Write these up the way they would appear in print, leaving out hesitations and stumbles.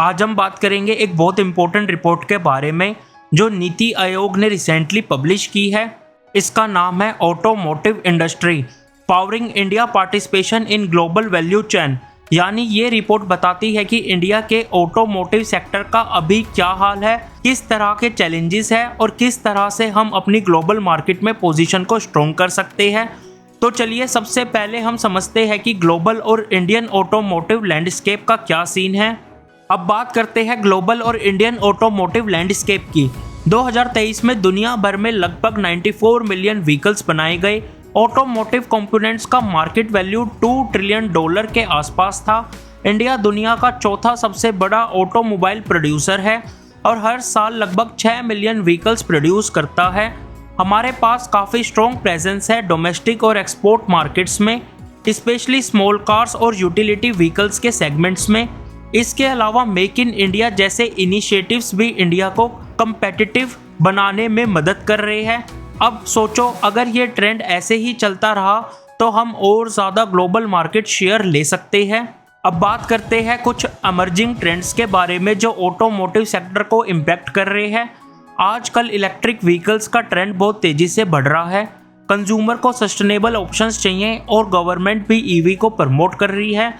आज हम बात करेंगे एक बहुत इंपॉर्टेंट रिपोर्ट के बारे में जो नीति आयोग ने रिसेंटली पब्लिश की है। इसका नाम है automotive industry powering India participation in global value chain. यानी ये रिपोर्ट बताती है कि इंडिया के ऑटोमोटिव सेक्टर का अभी क्या हाल है, किस तरह के चैलेंजेस है और किस तरह से हम अपनी ग्लोबल मार्केट में पोजीशन को स्ट्रॉन्ग कर सकते हैं। तो चलिए सबसे पहले हम समझते हैं कि ग्लोबल और इंडियन ऑटोमोटिव लैंडस्केप का क्या सीन है। अब बात करते हैं ग्लोबल और इंडियन ऑटोमोटिव लैंडस्केप की। 2023 में दुनिया भर में लगभग 94 मिलियन व्हीकल्स बनाए गए। ऑटोमोटिव कंपोनेंट्स का मार्केट वैल्यू $2 ट्रिलियन के आसपास था। इंडिया दुनिया का चौथा सबसे बड़ा ऑटोमोबाइल प्रोड्यूसर है और हर साल लगभग 6 मिलियन व्हीकल्स प्रोड्यूस करता है। हमारे पास काफ़ी स्ट्रॉन्ग प्रेजेंस है डोमेस्टिक और एक्सपोर्ट मार्केट्स में, स्पेशली स्मॉल कार्स और यूटिलिटी व्हीकल्स के सेगमेंट्स में। इसके अलावा मेक इन इंडिया जैसे इनिशिएटिव्स भी इंडिया को कम्पेटिटिव बनाने में मदद कर रहे हैं। अब सोचो, अगर ये ट्रेंड ऐसे ही चलता रहा तो हम और ज़्यादा ग्लोबल मार्केट शेयर ले सकते हैं। अब बात करते हैं कुछ एमर्जिंग ट्रेंड्स के बारे में जो ऑटोमोटिव सेक्टर को इम्पैक्ट कर रहे हैं। आजकल इलेक्ट्रिक व्हीकल्स का ट्रेंड बहुत तेज़ी से बढ़ रहा है। कंज्यूमर को सस्टेनेबल ऑप्शंस चाहिए और गवर्नमेंट भी ईवी को प्रमोट कर रही है।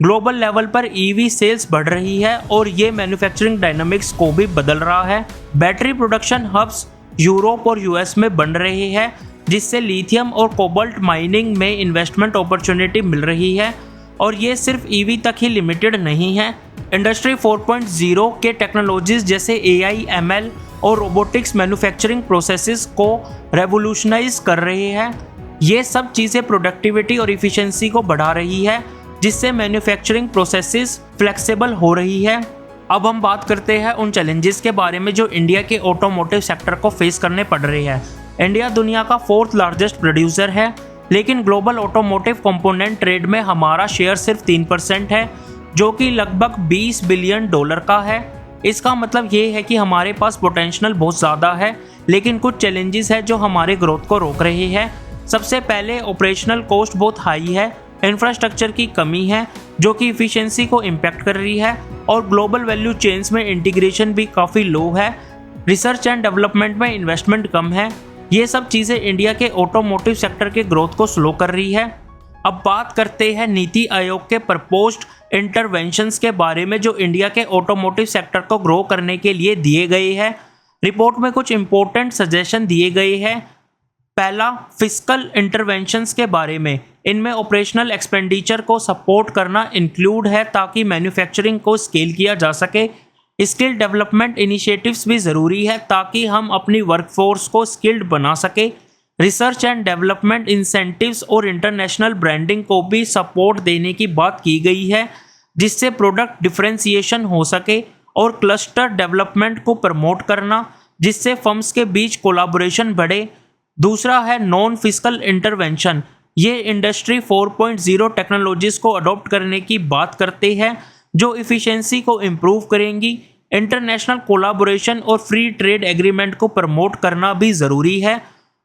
ग्लोबल लेवल पर ईवी सेल्स बढ़ रही है और ये मैन्युफैक्चरिंग डायनामिक्स को भी बदल रहा है। बैटरी प्रोडक्शन हब्स यूरोप और यूएस में बन रहे हैं, जिससे लिथियम और कोबाल्ट माइनिंग में इन्वेस्टमेंट अपॉर्चुनिटी मिल रही है। और ये सिर्फ ईवी तक ही लिमिटेड नहीं है। इंडस्ट्री 4.0 के टेक्नोलॉजीज जैसे AI, ML और रोबोटिक्स मैन्युफैक्चरिंग प्रोसेसेस को रेवोल्यूशनाइज कर रहे हैं। ये सब चीज़ें प्रोडक्टिविटी और इफ़िशियंसी को बढ़ा रही है, जिससे मैन्युफैक्चरिंग प्रोसेसेस फ्लेक्सिबल हो रही है। अब हम बात करते हैं उन चैलेंजेस के बारे में जो इंडिया के ऑटोमोटिव सेक्टर को फेस करने पड़ रहे हैं। इंडिया दुनिया का 4th लार्जेस्ट प्रोड्यूसर है, लेकिन ग्लोबल ऑटोमोटिव कंपोनेंट ट्रेड में हमारा शेयर सिर्फ 3% है, जो कि लगभग $20 बिलियन का है। इसका मतलब ये है कि हमारे पास पोटेंशियल बहुत ज़्यादा है, लेकिन कुछ चैलेंजेस हैं जो हमारे ग्रोथ को रोक रहे हैं। सबसे पहले ऑपरेशनल कॉस्ट बहुत हाई है, इंफ्रास्ट्रक्चर की कमी है जो कि इफ़िशियंसी को इम्पैक्ट कर रही है, और ग्लोबल वैल्यू चेन्स में इंटीग्रेशन भी काफ़ी लो है। रिसर्च एंड डेवलपमेंट में इन्वेस्टमेंट कम है। ये सब चीज़ें इंडिया के ऑटोमोटिव सेक्टर के ग्रोथ को स्लो कर रही है। अब बात करते हैं नीति आयोग के प्रपोज्ड इंटरवेंशंस के बारे में जो इंडिया के ऑटोमोटिव सेक्टर को ग्रो करने के लिए दिए गए हैं। रिपोर्ट में कुछ इंपॉर्टेंट सजेशन दिए गए हैं। पहला, फिस्कल इंटरवेंशंस के बारे में। इनमें ऑपरेशनल एक्सपेंडिचर को सपोर्ट करना इंक्लूड है ताकि मैन्युफैक्चरिंग को स्केल किया जा सके। स्किल डेवलपमेंट इनिशिएटिव्स भी ज़रूरी है ताकि हम अपनी वर्कफोर्स को स्किल्ड बना सके। रिसर्च एंड डेवलपमेंट इंसेंटिव्स और इंटरनेशनल ब्रांडिंग को भी सपोर्ट देने की बात की गई है, जिससे प्रोडक्ट डिफरेंशिएशन हो सके, और क्लस्टर डेवलपमेंट को प्रमोट करना जिससे फर्म्स के बीच कोलाबोरेशन बढ़े। दूसरा है नॉन फिस्कल इंटरवेंशन। ये इंडस्ट्री 4.0 टेक्नोलॉजीज को अडॉप्ट करने की बात करते हैं जो इफ़िशियंसी को इम्प्रूव करेंगी। इंटरनेशनल कोलाबोरेशन और फ्री ट्रेड एग्रीमेंट को प्रमोट करना भी ज़रूरी है।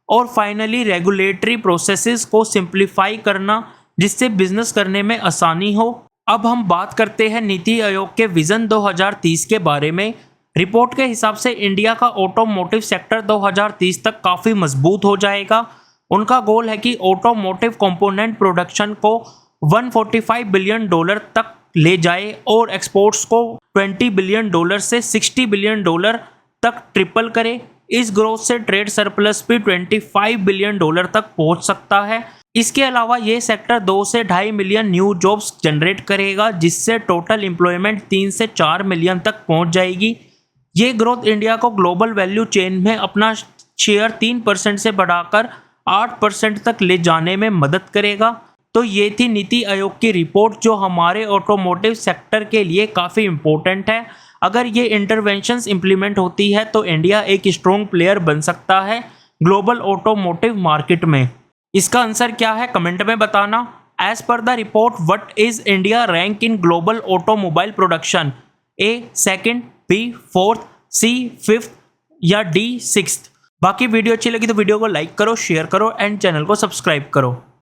और फाइनली रेगुलेटरी प्रोसेसेस को सिंप्लीफाई करना जिससे बिजनेस करने में आसानी हो। अब हम बात करते हैं नीति आयोग के विज़न 2030 के बारे में। रिपोर्ट के हिसाब से इंडिया का ऑटोमोटिव सेक्टर 2030 तक काफ़ी मजबूत हो जाएगा। उनका गोल है कि ऑटोमोटिव कंपोनेंट प्रोडक्शन को $145 बिलियन तक ले जाए और एक्सपोर्ट्स को $20 बिलियन से $60 बिलियन तक ट्रिपल करे। इस ग्रोथ से ट्रेड सरप्लस भी $25 बिलियन तक पहुंच सकता है। इसके अलावा ये सेक्टर 2 से 2.5 मिलियन न्यू जॉब्स जनरेट करेगा, जिससे टोटल एम्प्लॉयमेंट 3 से 4 मिलियन तक पहुंच जाएगी। ये ग्रोथ इंडिया को ग्लोबल वैल्यू चेन में अपना शेयर 3% से बढ़ाकर 8% तक ले जाने में मदद करेगा। तो ये थी नीति आयोग की रिपोर्ट जो हमारे ऑटोमोटिव सेक्टर के लिए काफ़ी इम्पोर्टेंट है। अगर ये इंटरवेंशंस इम्प्लीमेंट होती है तो इंडिया एक स्ट्रॉन्ग प्लेयर बन सकता है ग्लोबल ऑटोमोटिव मार्केट में। इसका आंसर क्या है कमेंट में बताना। As per the report, what is India rank in global automobile production? A second, B fourth, C fifth या D सिक्स्थ? बाकी वीडियो अच्छी लगी तो वीडियो को लाइक करो, शेयर करो एंड चैनल को सब्सक्राइब करो।